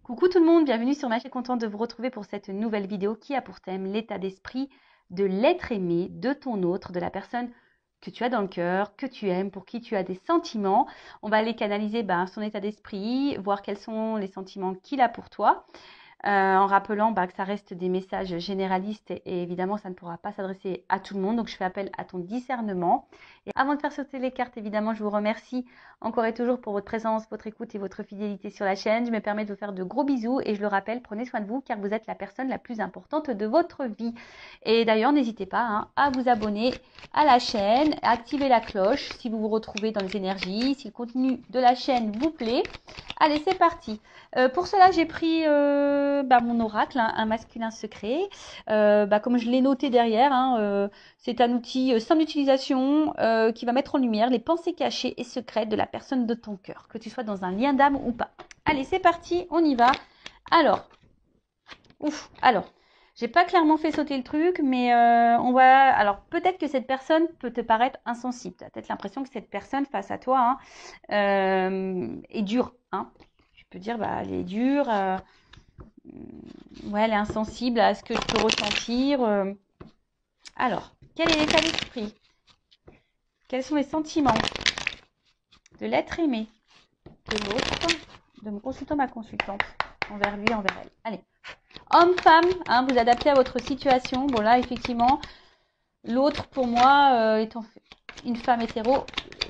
Coucou tout le monde, bienvenue sur ma chaîne, contente de vous retrouver pour cette nouvelle vidéo qui a pour thème l'état d'esprit de l'être aimé, de ton autre, de la personne que tu as dans le cœur, que tu aimes, pour qui tu as des sentiments. On va aller canaliser son état d'esprit, voir quels sont les sentiments qu'il a pour toi. En rappelant que ça reste des messages généralistes et évidemment ça ne pourra pas s'adresser à tout le monde, donc je fais appel à ton discernement. Et avant de faire sauter les cartes, évidemment je vous remercie encore et toujours pour votre présence, votre écoute et votre fidélité sur la chaîne. Je me permets de vous faire de gros bisous et je le rappelle, prenez soin de vous car vous êtes la personne la plus importante de votre vie. Et d'ailleurs n'hésitez pas à vous abonner à la chaîne, à activer la cloche si vous vous retrouvez dans les énergies, si le contenu de la chaîne vous plaît. Allez, c'est parti. Pour cela, j'ai pris mon oracle, un masculin secret. Comme je l'ai noté derrière, c'est un outil simple d'utilisation qui va mettre en lumière les pensées cachées et secrètes de la personne de ton cœur, que tu sois dans un lien d'âme ou pas. Allez, c'est parti, on y va. Alors, j'ai pas clairement fait sauter le truc, mais on va. Alors, peut-être que cette personne peut te paraître insensible. Tu as peut-être l'impression que cette personne face à toi est dure. Tu peux dire, elle est dure. Ouais, elle est insensible à ce que je peux ressentir. Alors, quel est l'état d'esprit? Quels sont les sentiments de l'être aimé, de l'autre, de mon consultant, ma consultante, envers lui, envers elle? Allez. Homme, femme, vous adaptez à votre situation. Bon, là, effectivement, l'autre, pour moi, étant une femme hétéro,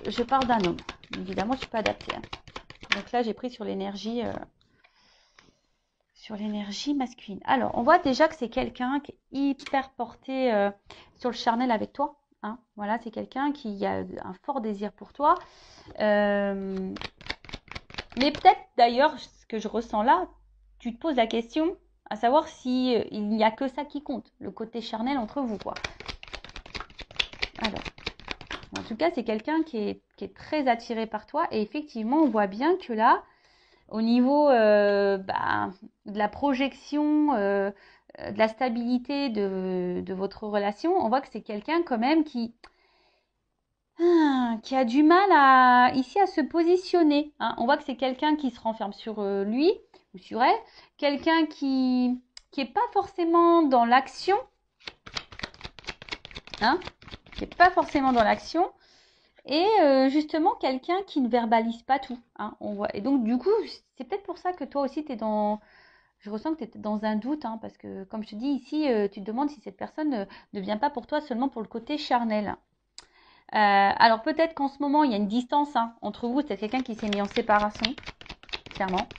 je parle d'un homme. Évidemment, tu peux adapter. Donc là, j'ai pris sur l'énergie masculine. Alors, on voit déjà que c'est quelqu'un qui est hyper porté sur le charnel avec toi. Voilà, c'est quelqu'un qui a un fort désir pour toi. Mais peut-être d'ailleurs, ce que je ressens là, tu te poses la question à savoir si il n'y a que ça qui compte, le côté charnel entre vous, quoi. Alors, en tout cas, c'est quelqu'un qui est très attiré par toi. Et effectivement, on voit bien que là, au niveau de la projection, de la stabilité de votre relation, on voit que c'est quelqu'un quand même qui a du mal ici à se positionner. On voit que c'est quelqu'un qui se renferme sur lui ou sur elle, quelqu'un qui n'est pas forcément dans l'action, qui n'est pas forcément dans l'action, et justement quelqu'un qui ne verbalise pas tout. On voit. Et donc du coup, c'est peut-être pour ça que toi aussi tu es dans... Je ressens que tu es dans un doute, parce que comme je te dis ici, tu te demandes si cette personne ne vient pas pour toi seulement pour le côté charnel. Alors peut-être qu'en ce moment, il y a une distance entre vous, c'est quelqu'un qui s'est mis en séparation, clairement.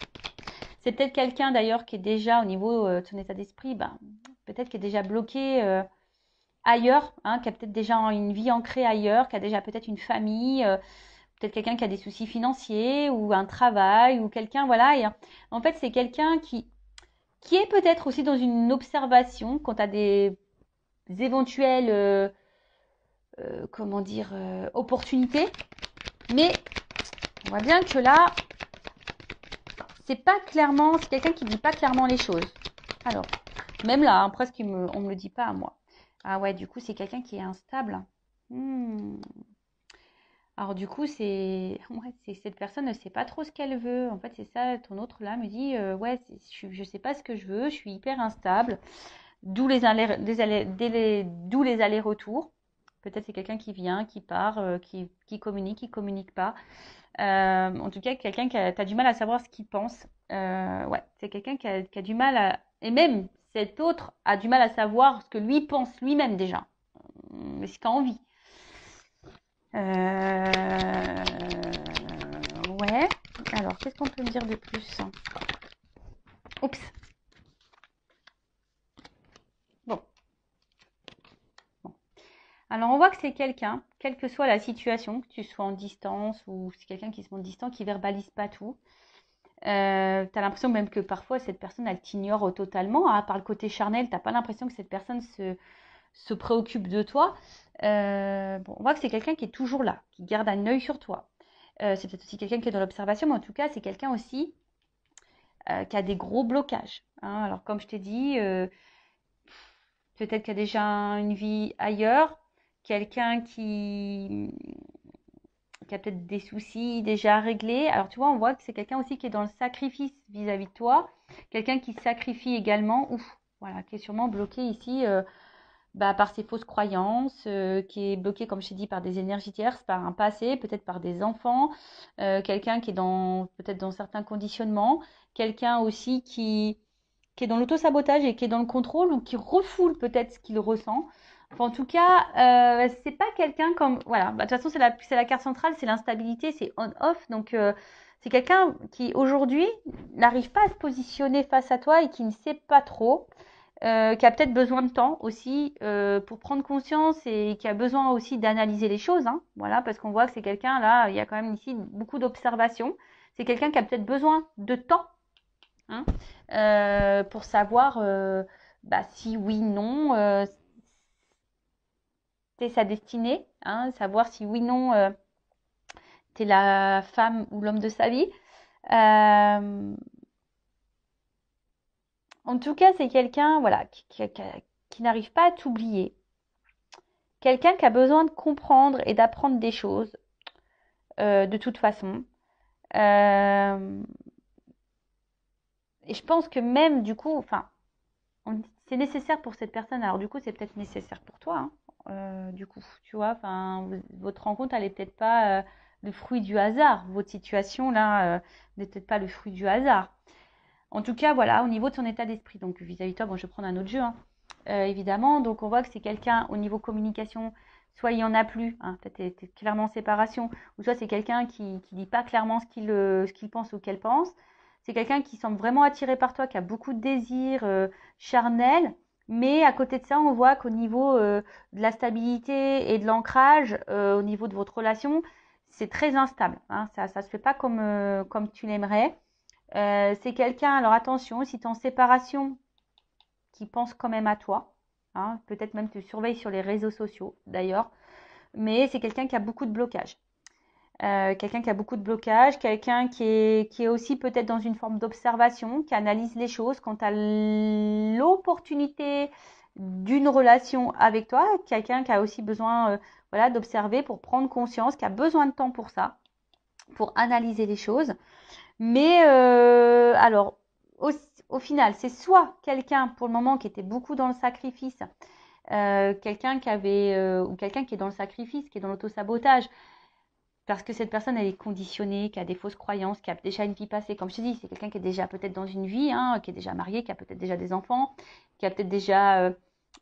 C'est peut-être quelqu'un d'ailleurs qui est déjà au niveau de son état d'esprit, peut-être qui est déjà bloqué ailleurs, qui a peut-être déjà une vie ancrée ailleurs, qui a déjà peut-être une famille, peut-être quelqu'un qui a des soucis financiers ou un travail ou quelqu'un, voilà. Et en fait, c'est quelqu'un qui est peut-être aussi dans une observation quant à des éventuelles, opportunités. Mais on voit bien que là, c'est quelqu'un qui dit pas clairement les choses. Alors, même là, presque on me le dit pas à moi. Ah ouais, du coup, c'est quelqu'un qui est instable. Alors du coup, c'est cette personne ne sait pas trop ce qu'elle veut. En fait, c'est ça, ton autre là me dit, je sais pas ce que je veux, je suis hyper instable. D'où les allers-retours. Peut-être c'est quelqu'un qui vient, qui part, qui communique pas. En tout cas, quelqu'un qui a du mal à savoir ce qu'il pense. Ouais, c'est quelqu'un qui a du mal à... Et même cet autre a du mal à savoir ce que lui pense lui-même déjà. Mais ce qu'il a envie. Ouais. Alors, qu'est-ce qu'on peut me dire de plus? Oups. Bon. Alors, on voit que c'est quelqu'un, quelle que soit la situation, que tu sois en distance ou c'est quelqu'un qui se montre distant, qui verbalise pas tout. Tu as l'impression même que parfois cette personne, elle t'ignore totalement. Par le côté charnel, tu n'as pas l'impression que cette personne se préoccupe de toi. On voit que c'est quelqu'un qui est toujours là, qui garde un œil sur toi. C'est peut-être aussi quelqu'un qui est dans l'observation, mais en tout cas, c'est quelqu'un aussi qui a des gros blocages. Alors, comme je t'ai dit, peut-être qu'il y a déjà une vie ailleurs, quelqu'un qui qui a peut-être des soucis déjà réglés. Alors, tu vois, on voit que c'est quelqu'un aussi qui est dans le sacrifice vis-à-vis de toi. Quelqu'un qui sacrifie également, ouf, voilà, qui est sûrement bloqué ici par ses fausses croyances, qui est bloqué, comme je t'ai dit, par des énergies tierces, par un passé, peut-être par des enfants, quelqu'un qui est peut-être dans certains conditionnements, quelqu'un aussi qui est dans l'auto-sabotage et qui est dans le contrôle ou qui refoule peut-être ce qu'il ressent. Enfin, en tout cas, c'est pas quelqu'un comme... Voilà, de toute façon, c'est la carte centrale, c'est l'instabilité, c'est on-off. Donc, c'est quelqu'un qui, aujourd'hui, n'arrive pas à se positionner face à toi et qui ne sait pas trop, qui a peut-être besoin de temps aussi pour prendre conscience et qui a besoin aussi d'analyser les choses. Hein, voilà, parce qu'on voit que c'est quelqu'un, là, il y a quand même ici beaucoup d'observations. C'est quelqu'un qui a peut-être besoin de temps, hein, pour savoir si oui, non, c'est sa destinée, hein, savoir si oui, non, t'es la femme ou l'homme de sa vie. En tout cas, c'est quelqu'un voilà, qui n'arrive pas à t'oublier. Quelqu'un qui a besoin de comprendre et d'apprendre des choses, de toute façon. Et je pense que même, du coup, enfin, c'est nécessaire pour cette personne. Alors, du coup, c'est peut-être nécessaire pour toi, hein. Du coup, tu vois, enfin, votre rencontre, elle est peut-être pas le fruit du hasard. Votre situation, là, n'est peut-être pas le fruit du hasard. En tout cas, voilà, au niveau de son état d'esprit. Donc, vis-à-vis de toi, bon, je vais prendre un autre jeu, hein, évidemment. Donc, on voit que c'est quelqu'un, au niveau communication, soit il n'y en a plus, hein, peut-être t'es clairement en séparation, ou soit c'est quelqu'un qui ne dit pas clairement ce qu'il pense ou qu'elle pense. C'est quelqu'un qui semble vraiment attiré par toi, qui a beaucoup de désirs charnels. Mais à côté de ça, on voit qu'au niveau de la stabilité et de l'ancrage, au niveau de votre relation, c'est très instable, hein. Ça ne se fait pas comme tu l'aimerais. C'est quelqu'un, alors attention, si tu es en séparation, qui pense quand même à toi, hein, peut-être même tu surveilles sur les réseaux sociaux d'ailleurs, mais c'est quelqu'un qui a beaucoup de blocages. Quelqu'un qui a beaucoup de blocages, quelqu'un qui est aussi peut-être dans une forme d'observation, qui analyse les choses quant à l'opportunité d'une relation avec toi, quelqu'un qui a aussi besoin voilà, d'observer pour prendre conscience, qui a besoin de temps pour ça, pour analyser les choses. Mais alors, au final, c'est soit quelqu'un pour le moment qui était beaucoup dans le sacrifice, quelqu'un qui avait, ou quelqu'un qui est dans le sacrifice, qui est dans l'auto-sabotage, parce que cette personne, elle est conditionnée, qui a des fausses croyances, qui a déjà une vie passée. Comme je te dis, c'est quelqu'un qui est déjà peut-être dans une vie, hein, qui est déjà marié, qui a peut-être déjà des enfants, qui a peut-être déjà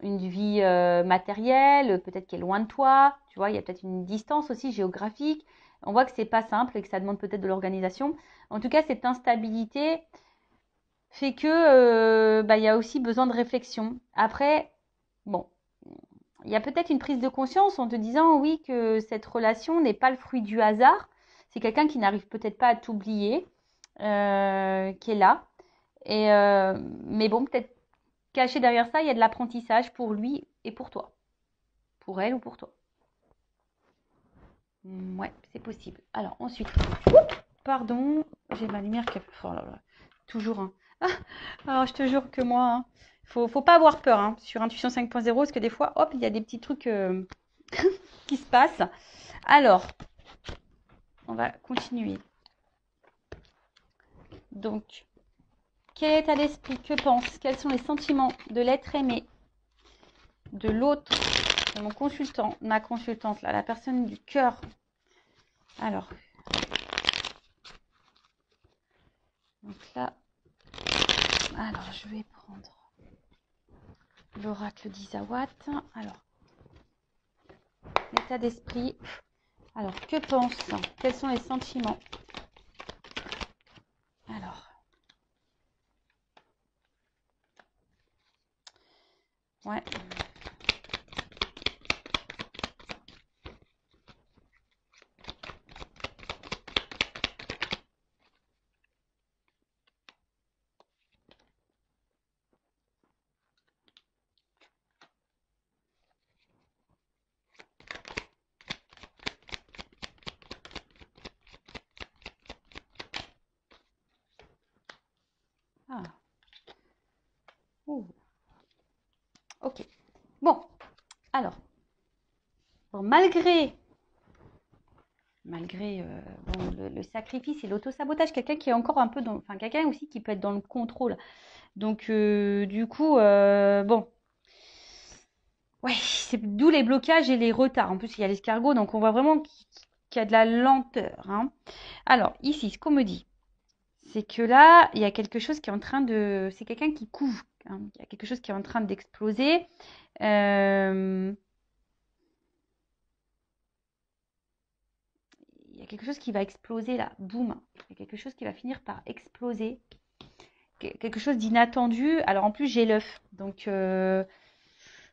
une vie matérielle, peut-être qui est loin de toi. Tu vois, il y a peut-être une distance aussi géographique. On voit que c'est pas simple et que ça demande peut-être de l'organisation. En tout cas, cette instabilité fait que il y a aussi besoin de réflexion. Après, bon, il y a peut-être une prise de conscience en te disant oui que cette relation n'est pas le fruit du hasard. C'est quelqu'un qui n'arrive peut-être pas à t'oublier, qui est là. Mais bon, peut-être caché derrière ça, il y a de l'apprentissage pour lui et pour toi. Pour elle ou pour toi. Ouais, c'est possible. Alors ensuite, pardon, j'ai ma lumière qui a... Oh là là, toujours, hein. Alors, je te jure que moi, hein, faut pas avoir peur, hein, sur Intuition 5.0, parce que des fois, hop, il y a des petits trucs qui se passent. Alors, on va continuer. Donc, quel est l'état d'esprit? Que pense? Quels sont les sentiments de l'être aimé, de l'autre, de mon consultant, ma consultante, là, la personne du cœur? Alors, donc là, alors je vais prendre l'oracle d'Isawat. Alors, l'état d'esprit. Alors, que pense? Quels sont les sentiments? Alors, ouais. Ah. Ouh. Ok. Bon, alors, bon, malgré malgré bon, le sacrifice et l'auto-sabotage. Quelqu'un qui est encore un peu dans... Enfin, quelqu'un aussi qui peut être dans le contrôle. Donc, du coup, bon... Ouais, c'est d'où les blocages et les retards. En plus, il y a l'escargot, donc on voit vraiment qu'il y a de la lenteur, hein. Alors, ici, ce qu'on me dit, c'est que là, il y a quelque chose qui est en train de... C'est quelqu'un qui couve, hein. Il y a quelque chose qui est en train d'exploser. Il y a quelque chose qui va exploser là, boum. Il y a quelque chose qui va finir par exploser. Quelque chose d'inattendu. Alors en plus, j'ai l'œuf. Donc,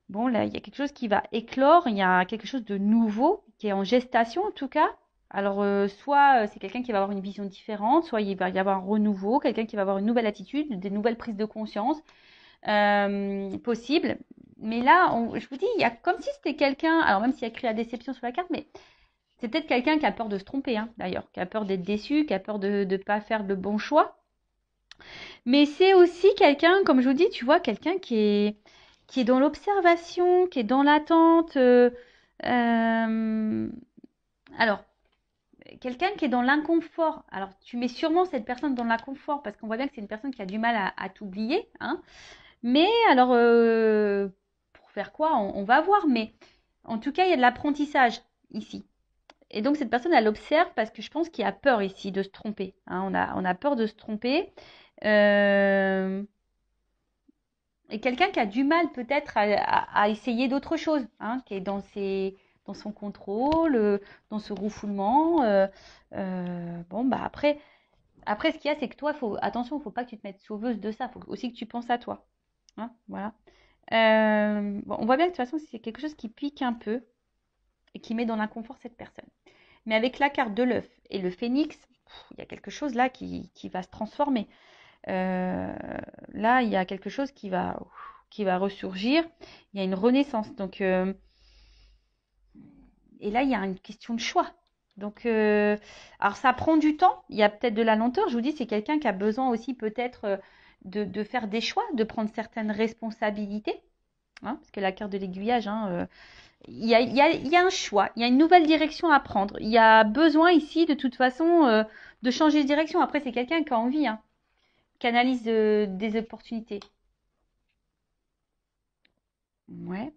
bon, là, il y a quelque chose qui va éclore. Il y a quelque chose de nouveau qui est en gestation en tout cas. Alors, soit c'est quelqu'un qui va avoir une vision différente, soit il va y avoir un renouveau, quelqu'un qui va avoir une nouvelle attitude, des nouvelles prises de conscience possibles. Mais là, je vous dis, il y a comme si c'était quelqu'un, alors même s'il y a écrit la déception sur la carte, mais c'est peut-être quelqu'un qui a peur de se tromper, hein, d'ailleurs, qui a peur d'être déçu, qui a peur de ne pas faire le bon choix. Mais c'est aussi quelqu'un, comme je vous dis, tu vois, quelqu'un qui est dans l'observation, qui est dans l'attente. Alors, quelqu'un qui est dans l'inconfort. Alors, tu mets sûrement cette personne dans l'inconfort parce qu'on voit bien que c'est une personne qui a du mal à t'oublier, hein. Mais alors, pour faire quoi, on va voir. Mais en tout cas, il y a de l'apprentissage ici. Et donc, cette personne, elle observe parce que je pense qu'il y a peur ici de se tromper, hein. On a peur de se tromper. Euh, et quelqu'un qui a du mal peut-être à essayer d'autres choses, hein, qui est dans son contrôle, dans ce refoulement. Bon, bah après, ce qu'il y a, c'est que toi, attention, il ne faut pas que tu te mettes sauveuse de ça. Il faut aussi que tu penses à toi, hein, voilà. Bon, on voit bien que de toute façon, c'est quelque chose qui pique un peu et qui met dans l'inconfort cette personne. Mais avec la carte de l'œuf et le phénix, il y a quelque chose là qui va se transformer. Là, il y a quelque chose qui va ressurgir. Il y a une renaissance. Donc, et là, il y a une question de choix. Donc, alors ça prend du temps. Il y a peut-être de la lenteur. Je vous dis, c'est quelqu'un qui a besoin aussi peut-être de faire des choix, de prendre certaines responsabilités, hein, parce que la carte de l'aiguillage, hein, il y a un choix, il y a une nouvelle direction à prendre. Il y a besoin ici, de toute façon, de changer de direction. Après, c'est quelqu'un qui a envie, hein, qui analyse des opportunités. Ouais.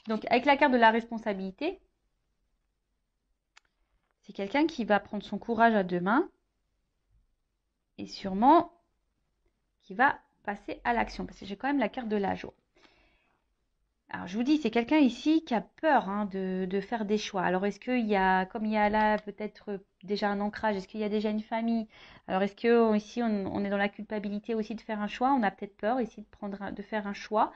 Donc, avec la carte de la responsabilité, c'est quelqu'un qui va prendre son courage à deux mains et sûrement qui va passer à l'action. Parce que j'ai quand même la carte de la joie. Alors, je vous dis, c'est quelqu'un ici qui a peur, hein, de faire des choix. Alors, est-ce qu'il y a, comme il y a là peut-être déjà un ancrage, est-ce qu'il y a déjà une famille? Alors, est-ce que ici, on est dans la culpabilité aussi de faire un choix? On a peut-être peur ici de faire un choix.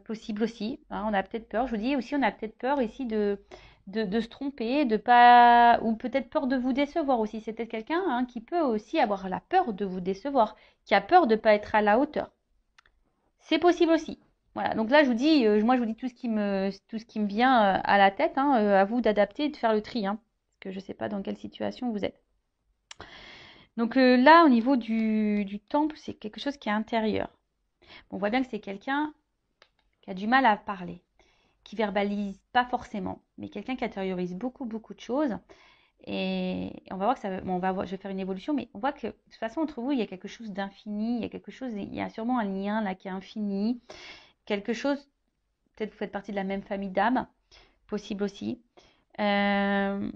Possible aussi, hein, on a peut-être peur. Je vous dis aussi, on a peut-être peur ici de se tromper, de pas, ou peut-être peur de vous décevoir aussi. C'est peut-être quelqu'un, hein, qui peut aussi avoir la peur de vous décevoir, qui a peur de ne pas être à la hauteur. C'est possible aussi. Voilà, donc là je vous dis, moi je vous dis tout ce qui me vient à la tête, hein, à vous d'adapter et de faire le tri, hein, parce que je ne sais pas dans quelle situation vous êtes. Donc là au niveau du temple, c'est quelque chose qui est intérieur. On voit bien que c'est quelqu'un qui a du mal à parler, qui verbalise pas forcément, mais quelqu'un qui intériorise beaucoup, beaucoup de choses. Et on va voir que ça, bon, je vais faire une évolution, mais on voit que de toute façon, entre vous, il y a quelque chose d'infini, il y a sûrement un lien là qui est infini, quelque chose, peut-être vous faites partie de la même famille d'âmes, possible aussi. Euh,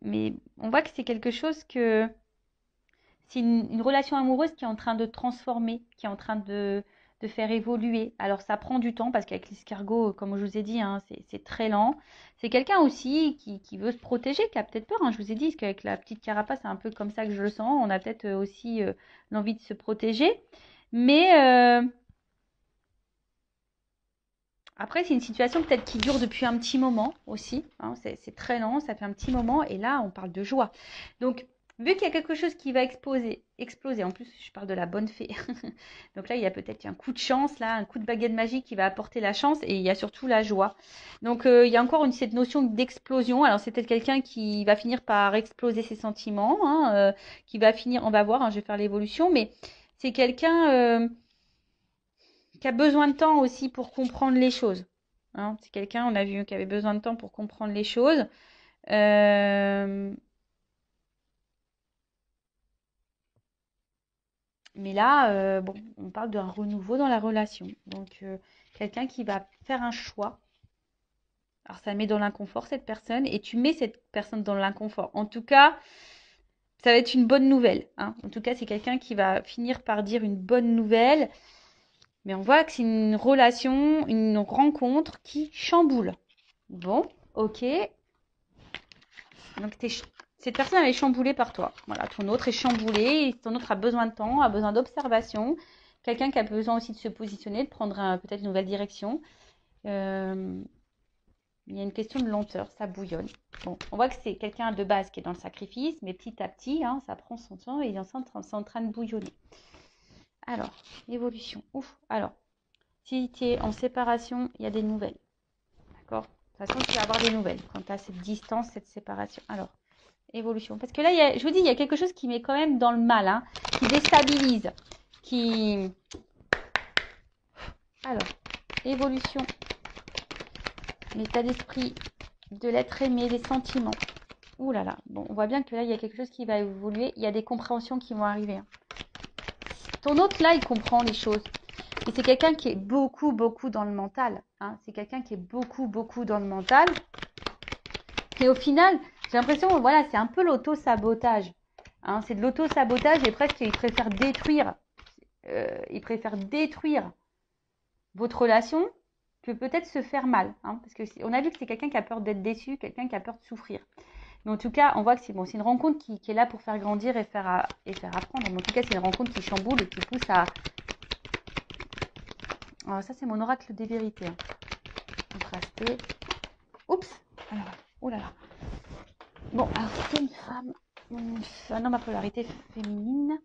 mais on voit que c'est quelque chose que c'est une relation amoureuse qui est en train de transformer, qui est en train de faire évoluer. Alors ça prend du temps parce qu'avec l'escargot, comme je vous ai dit, hein, c'est très lent. C'est quelqu'un aussi qui veut se protéger, qui a peut-être peur, hein. Je vous ai dit qu'avec la petite carapace, c'est un peu comme ça que je le sens. On a peut-être aussi l'envie de se protéger. Mais après, c'est une situation peut-être qui dure depuis un petit moment aussi, hein. C'est très lent, ça fait un petit moment. Et là, on parle de joie. Donc, vu qu'il y a quelque chose qui va exploser, en plus, je parle de la bonne fée. Donc là, il y a peut-être un coup de chance, là, un coup de baguette magique qui va apporter la chance et il y a surtout la joie. Donc, il y a encore cette notion d'explosion. Alors, c'est peut-être quelqu'un qui va finir par exploser ses sentiments, hein, qui va finir, on va voir, hein, je vais faire l'évolution, mais c'est quelqu'un qui a besoin de temps aussi pour comprendre les choses. Hein. C'est quelqu'un, on a vu, qui avait besoin de temps pour comprendre les choses. Euh, Mais là, bon, on parle d'un renouveau dans la relation. Donc, quelqu'un qui va faire un choix. Alors, ça met dans l'inconfort cette personne et tu mets cette personne dans l'inconfort. En tout cas, ça va être une bonne nouvelle. Hein. En tout cas, c'est quelqu'un qui va finir par dire une bonne nouvelle. Mais on voit que c'est une relation, une rencontre qui chamboule. Bon, ok. Donc, cette personne, elle est chamboulée par toi. Voilà, ton autre est chamboulé. Et ton autre a besoin de temps, a besoin d'observation. Quelqu'un qui a besoin aussi de se positionner, de prendre peut-être une nouvelle direction. Euh, il y a une question de lenteur, ça bouillonne. Bon, on voit que c'est quelqu'un de base qui est dans le sacrifice, mais petit à petit, hein, ça prend son temps et il est en train de bouillonner. Alors, évolution. Ouf, alors, si tu es en séparation, il y a des nouvelles. D'accord? De toute façon, tu vas avoir des nouvelles quand tu as cette distance, cette séparation. Alors, évolution. Parce que là, je vous dis, il y a quelque chose qui met quand même dans le mal, hein, qui déstabilise, qui... Alors, évolution. L'état d'esprit de l'être aimé, des sentiments. Ouh là là. Bon, on voit bien que là, il y a quelque chose qui va évoluer. Il y a des compréhensions qui vont arriver. Hein. Ton autre, là, il comprend les choses. Et c'est quelqu'un qui est beaucoup, beaucoup dans le mental. Hein. C'est quelqu'un qui est beaucoup, beaucoup dans le mental. Et au final, j'ai l'impression, voilà, c'est un peu l'auto-sabotage. Hein. C'est de l'auto-sabotage et presque, il préfère détruire. Votre relation que peut-être se faire mal. Hein. Parce qu'on a vu que c'est quelqu'un qui a peur d'être déçu, quelqu'un qui a peur de souffrir. Mais en tout cas, on voit que c'est bon, une rencontre qui est là pour faire grandir et faire apprendre. Mais en tout cas, c'est une rencontre qui chamboule et qui pousse à... Alors ça, c'est mon oracle des vérités. Hein. Contrasté. Oups. Alors, oh là là. Bon, alors c'est une femme, un homme à polarité féminine.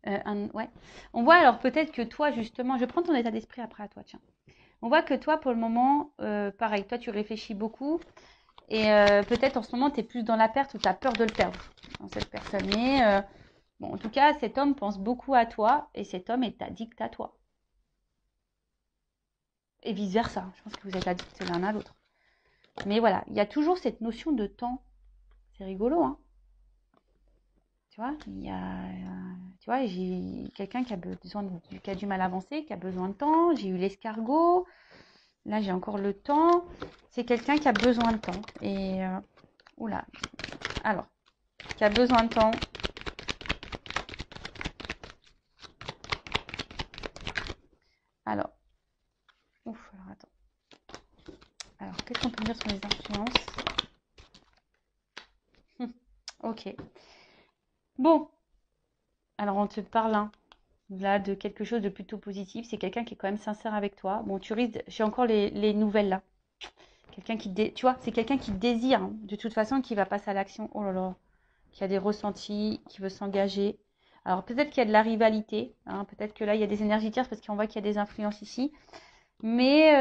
Ouais. On voit alors peut-être que toi, justement, je prends ton état d'esprit après à toi, tiens. On voit que toi, pour le moment, pareil, toi, tu réfléchis beaucoup. Et peut-être en ce moment, tu es plus dans la perte ou tu as peur de le perdre, dans cette personne. Mais bon, en tout cas, cet homme pense beaucoup à toi et cet homme est addict à toi. Et vice-versa. Je pense que vous êtes addicts l'un à l'autre. Mais voilà, il y a toujours cette notion de temps. C'est rigolo, hein. Tu vois, tu vois, j'ai quelqu'un qui a qui a du mal à avancer, qui a besoin de temps. J'ai eu l'escargot. Là, j'ai encore le temps. C'est quelqu'un qui a besoin de temps. Et oula. Alors, qui a besoin de temps. Alors, ouf, alors attends. Alors, qu'est-ce qu'on peut dire sur les influences? Ok. Bon, alors on te parle hein, là de quelque chose de plutôt positif. C'est quelqu'un qui est quand même sincère avec toi. Bon, tu risques, j'ai encore les nouvelles là. Quelqu'un qui, tu vois, c'est quelqu'un qui désire, hein, de toute façon, qui va passer à l'action. Oh là là, qui a des ressentis, qui veut s'engager. Alors peut-être qu'il y a de la rivalité, hein, peut-être que là il y a des énergies tierces parce qu'on voit qu'il y a des influences ici. Mais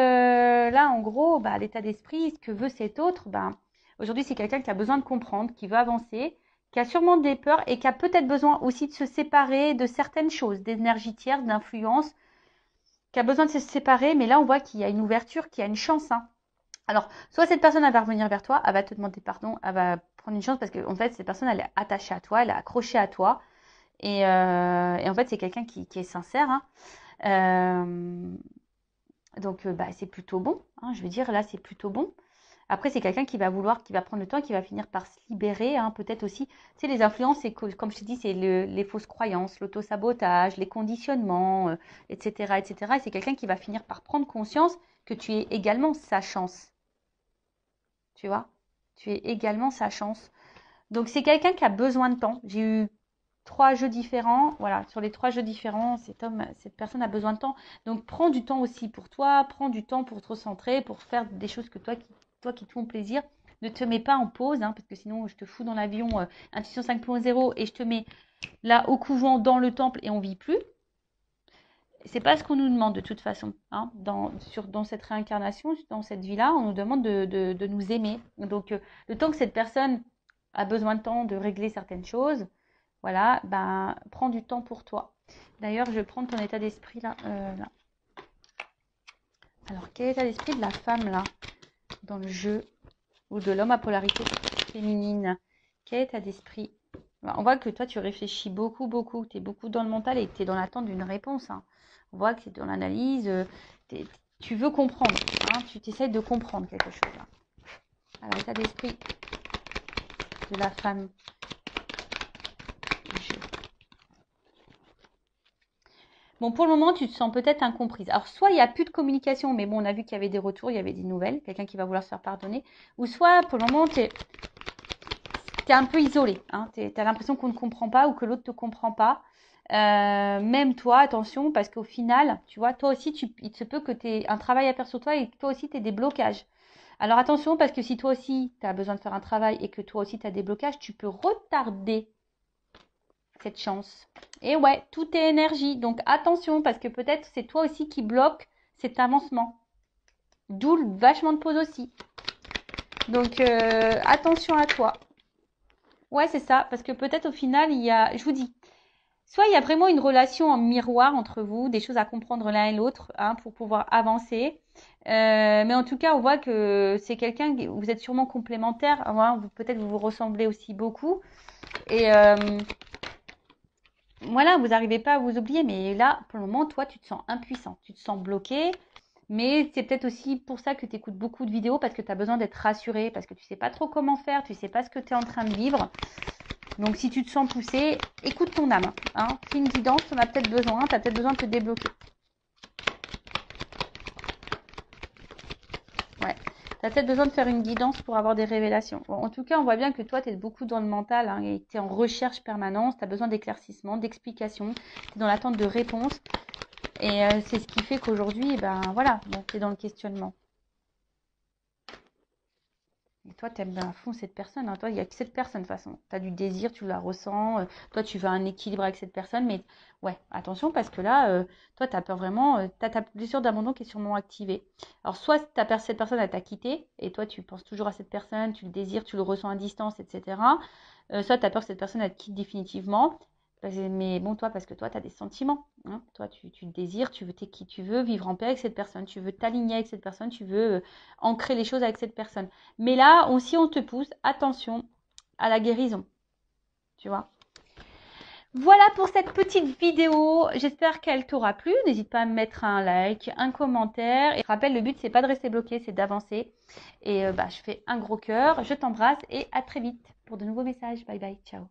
là, en gros, bah, l'état d'esprit, ce que veut cet autre, bah, aujourd'hui, c'est quelqu'un qui a besoin de comprendre, qui veut avancer, qui a sûrement des peurs et qui a peut-être besoin aussi de se séparer de certaines choses, d'énergie tierce, d'influence, qui a besoin de se séparer. Mais là, on voit qu'il y a une ouverture, qu'il y a une chance. Hein. Alors, soit cette personne, elle va revenir vers toi, elle va te demander pardon, elle va prendre une chance parce qu'en fait, cette personne, elle est attachée à toi, elle est accrochée à toi. Et en fait, c'est quelqu'un qui est sincère. Hein. Donc, bah, c'est plutôt bon. Hein, je veux dire, là, c'est plutôt bon. Après, c'est quelqu'un qui va vouloir, qui va prendre le temps, qui va finir par se libérer. Hein, peut-être aussi, tu sais, les influences, c'est comme je te dis, c'est les fausses croyances, l'autosabotage, les conditionnements, etc., etc. Et c'est quelqu'un qui va finir par prendre conscience que tu es également sa chance. Tu vois? Tu es également sa chance. Donc, c'est quelqu'un qui a besoin de temps. J'ai eu 3 jeux différents. Voilà, sur les 3 jeux différents, cette personne a besoin de temps. Donc, prends du temps aussi pour toi. Prends du temps pour te recentrer, pour faire des choses que toi qui te font plaisir. Ne te mets pas en pause, hein, parce que sinon, je te fous dans l'avion Intuition 5.0 et je te mets là au couvent, dans le temple et on vit plus. C'est pas ce qu'on nous demande de toute façon. Hein. Dans cette réincarnation, dans cette vie-là, on nous demande de nous aimer. Donc, le temps que cette personne a besoin de temps de régler certaines choses, voilà, ben, prends du temps pour toi. D'ailleurs, je vais prendre ton état d'esprit là, là. Alors, quel est l'état d'esprit de la femme, là, dans le jeu, ou de l'homme à polarité féminine? Quel état d'esprit? On voit que toi, tu réfléchis beaucoup, beaucoup. Tu es beaucoup dans le mental et que tu es dans l'attente d'une réponse. Hein. On voit que c'est dans l'analyse. Tu veux comprendre. Hein, tu t'essayes de comprendre quelque chose. Là. Alors, l'état d'esprit de la femme. Bon, pour le moment, tu te sens peut-être incomprise. Alors, soit il n'y a plus de communication, mais bon, on a vu qu'il y avait des retours, il y avait des nouvelles, quelqu'un qui va vouloir se faire pardonner. Ou soit, pour le moment, tu es un peu isolé. Hein, tu as l'impression qu'on ne comprend pas ou que l'autre ne te comprend pas. Même toi, attention, parce qu'au final, tu vois, toi aussi, il se peut que tu aies un travail à faire sur toi et que toi aussi, tu aies des blocages. Alors, attention, parce que si toi aussi, tu as besoin de faire un travail et que toi aussi, tu as des blocages, tu peux retarder cette chance. Et ouais, tout est énergie. Donc attention, parce que peut-être c'est toi aussi qui bloque cet avancement. D'où le vachement de pause aussi. Donc attention à toi. Ouais, c'est ça. Parce que peut-être au final, il y a, je vous dis, soit il y a vraiment une relation en miroir entre vous, des choses à comprendre l'un et l'autre hein, pour pouvoir avancer. Mais en tout cas, on voit que c'est quelqu'un, vous êtes sûrement complémentaires. Hein, peut-être vous vous ressemblez aussi beaucoup. Et voilà, vous n'arrivez pas à vous oublier, mais là, pour le moment, toi, tu te sens impuissant, tu te sens bloqué. Mais c'est peut-être aussi pour ça que tu écoutes beaucoup de vidéos, parce que tu as besoin d'être rassuré, parce que tu ne sais pas trop comment faire, tu ne sais pas ce que tu es en train de vivre. Donc, si tu te sens poussé, écoute ton âme. Hein. Fais une guidance, tu en as peut-être besoin, tu as peut-être besoin de te débloquer. Ouais. Tu as peut-être besoin de faire une guidance pour avoir des révélations. Bon, en tout cas, on voit bien que toi, tu es beaucoup dans le mental hein, et tu es en recherche permanente. Tu as besoin d'éclaircissement, d'explications. Tu es dans l'attente de réponses. Et c'est ce qui fait qu'aujourd'hui, ben voilà, tu es dans le questionnement. Et toi, tu aimes à fond cette personne. Hein. Toi, il n'y a que cette personne de toute façon. Tu as du désir, tu la ressens. Toi, tu veux un équilibre avec cette personne. Mais ouais, attention parce que là, toi, tu as peur vraiment. Tu as ta blessure d'abandon qui est sûrement activée. Alors, soit cette personne, elle t'a quitté. Et toi, tu penses toujours à cette personne. Tu le désires, tu le ressens à distance, etc. Soit tu as peur que cette personne, elle te quitte définitivement. Mais bon, toi, parce que toi, tu as des sentiments. Hein. Toi, tu le désires, tu veux t'es qui tu veux, vivre en paix avec cette personne. Tu veux t'aligner avec cette personne. Tu veux ancrer les choses avec cette personne. Mais là, si on te pousse, attention à la guérison. Tu vois. Voilà pour cette petite vidéo. J'espère qu'elle t'aura plu. N'hésite pas à me mettre un like, un commentaire. Et je rappelle, le but, c'est pas de rester bloqué, c'est d'avancer. Et je fais un gros cœur. Je t'embrasse et à très vite pour de nouveaux messages. Bye bye. Ciao.